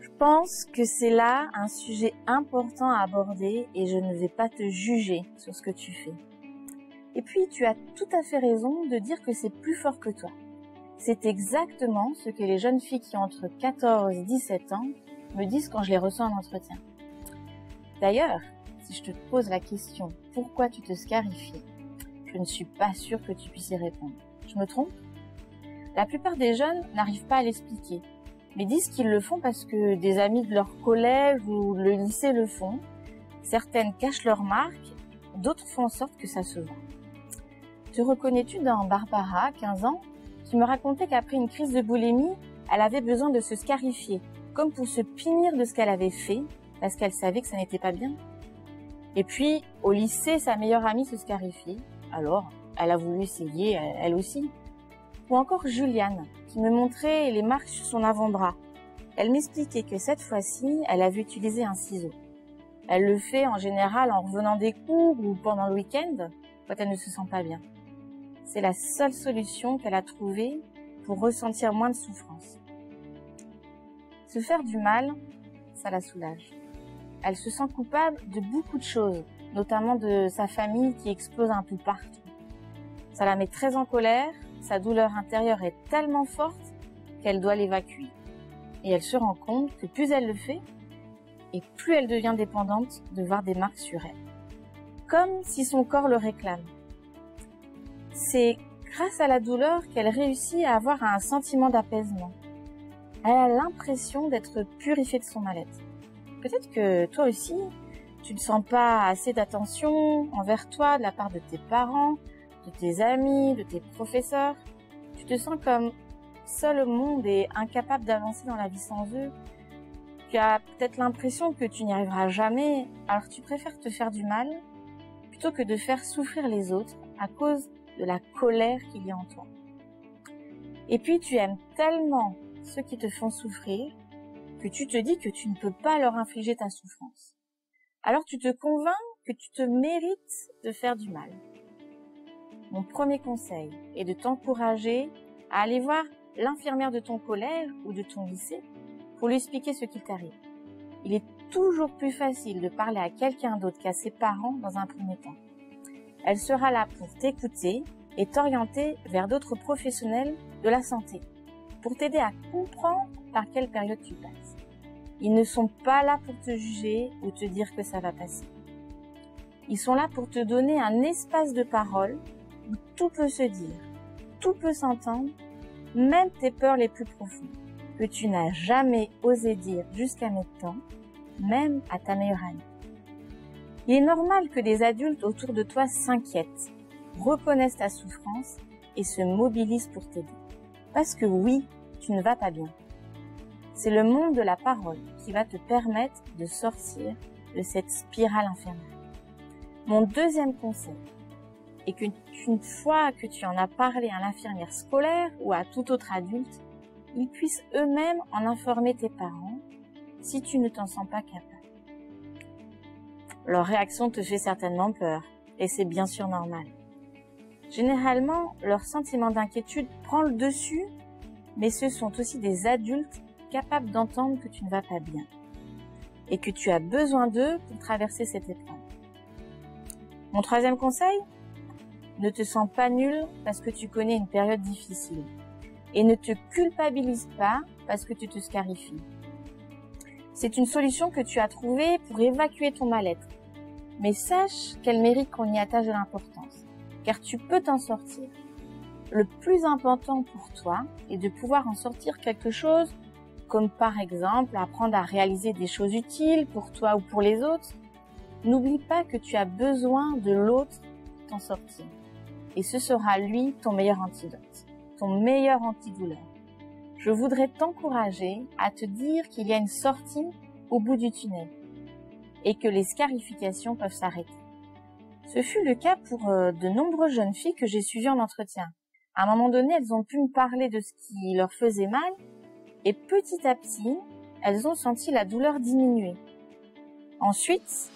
Je pense que c'est là un sujet important à aborder et je ne vais pas te juger sur ce que tu fais. Et puis, tu as tout à fait raison de dire que c'est plus fort que toi. C'est exactement ce que les jeunes filles qui ont entre 14 et 17 ans me disent quand je les reçois en entretien. D'ailleurs, si je te pose la question « Pourquoi tu te scarifies ?», je ne suis pas sûre que tu puisses y répondre. Je me trompe ? La plupart des jeunes n'arrivent pas à l'expliquer, mais disent qu'ils le font parce que des amis de leur collège ou le lycée le font. Certaines cachent leur marque, d'autres font en sorte que ça se voit. Te reconnais-tu dans Barbara, 15 ans, qui me racontait qu'après une crise de boulimie, elle avait besoin de se scarifier, comme pour se punir de ce qu'elle avait fait, parce qu'elle savait que ça n'était pas bien. Et puis, au lycée, sa meilleure amie se scarifie, alors elle a voulu essayer, elle aussi. Ou encore Juliane, qui me montrait les marques sur son avant-bras. Elle m'expliquait que cette fois-ci, elle avait utilisé un ciseau. Elle le fait en général en revenant des cours ou pendant le week-end, quand elle ne se sent pas bien. C'est la seule solution qu'elle a trouvée pour ressentir moins de souffrance. Se faire du mal, ça la soulage. Elle se sent coupable de beaucoup de choses, notamment de sa famille qui explose un peu partout. Ça la met très en colère, sa douleur intérieure est tellement forte qu'elle doit l'évacuer. Et elle se rend compte que plus elle le fait, et plus elle devient dépendante de voir des marques sur elle. Comme si son corps le réclame. C'est grâce à la douleur qu'elle réussit à avoir un sentiment d'apaisement. Elle a l'impression d'être purifiée de son mal-être. Peut-être que toi aussi, tu ne sens pas assez d'attention envers toi de la part de tes parents, de tes amis, de tes professeurs. Tu te sens comme seul au monde et incapable d'avancer dans la vie sans eux. Tu as peut-être l'impression que tu n'y arriveras jamais, alors tu préfères te faire du mal plutôt que de faire souffrir les autres à cause de la colère qu'il y a en toi. Et puis tu aimes tellement ceux qui te font souffrir que tu te dis que tu ne peux pas leur infliger ta souffrance. Alors tu te convaincs que tu te mérites de faire du mal. Mon premier conseil est de t'encourager à aller voir l'infirmière de ton collège ou de ton lycée pour lui expliquer ce qui t'arrive. Il est toujours plus facile de parler à quelqu'un d'autre qu'à ses parents dans un premier temps. Elle sera là pour t'écouter et t'orienter vers d'autres professionnels de la santé, pour t'aider à comprendre par quelle période tu passes. Ils ne sont pas là pour te juger ou te dire que ça va passer. Ils sont là pour te donner un espace de parole où tout peut se dire, tout peut s'entendre, même tes peurs les plus profondes, que tu n'as jamais osé dire jusqu'à maintenant, même à ta meilleure amie. Il est normal que des adultes autour de toi s'inquiètent, reconnaissent ta souffrance et se mobilisent pour t'aider. Parce que oui, tu ne vas pas bien. C'est le monde de la parole qui va te permettre de sortir de cette spirale infernale. Mon deuxième conseil est qu'une fois que tu en as parlé à l'infirmière scolaire ou à tout autre adulte, ils puissent eux-mêmes en informer tes parents si tu ne t'en sens pas capable. Leur réaction te fait certainement peur, et c'est bien sûr normal. Généralement, leur sentiment d'inquiétude prend le dessus, mais ce sont aussi des adultes capables d'entendre que tu ne vas pas bien, et que tu as besoin d'eux pour traverser cette épreuve. Mon troisième conseil, ne te sens pas nul parce que tu connais une période difficile, et ne te culpabilise pas parce que tu te scarifies. C'est une solution que tu as trouvée pour évacuer ton mal-être. Mais sache qu'elle mérite qu'on y attache de l'importance, car tu peux t'en sortir. Le plus important pour toi est de pouvoir en sortir quelque chose, comme par exemple apprendre à réaliser des choses utiles pour toi ou pour les autres. N'oublie pas que tu as besoin de l'autre pour t'en sortir. Et ce sera lui ton meilleur antidote, ton meilleur antidouleur. Je voudrais t'encourager à te dire qu'il y a une sortie au bout du tunnel et que les scarifications peuvent s'arrêter. Ce fut le cas pour de nombreuses jeunes filles que j'ai suivies en entretien. À un moment donné, elles ont pu me parler de ce qui leur faisait mal et petit à petit, elles ont senti la douleur diminuer. Ensuite,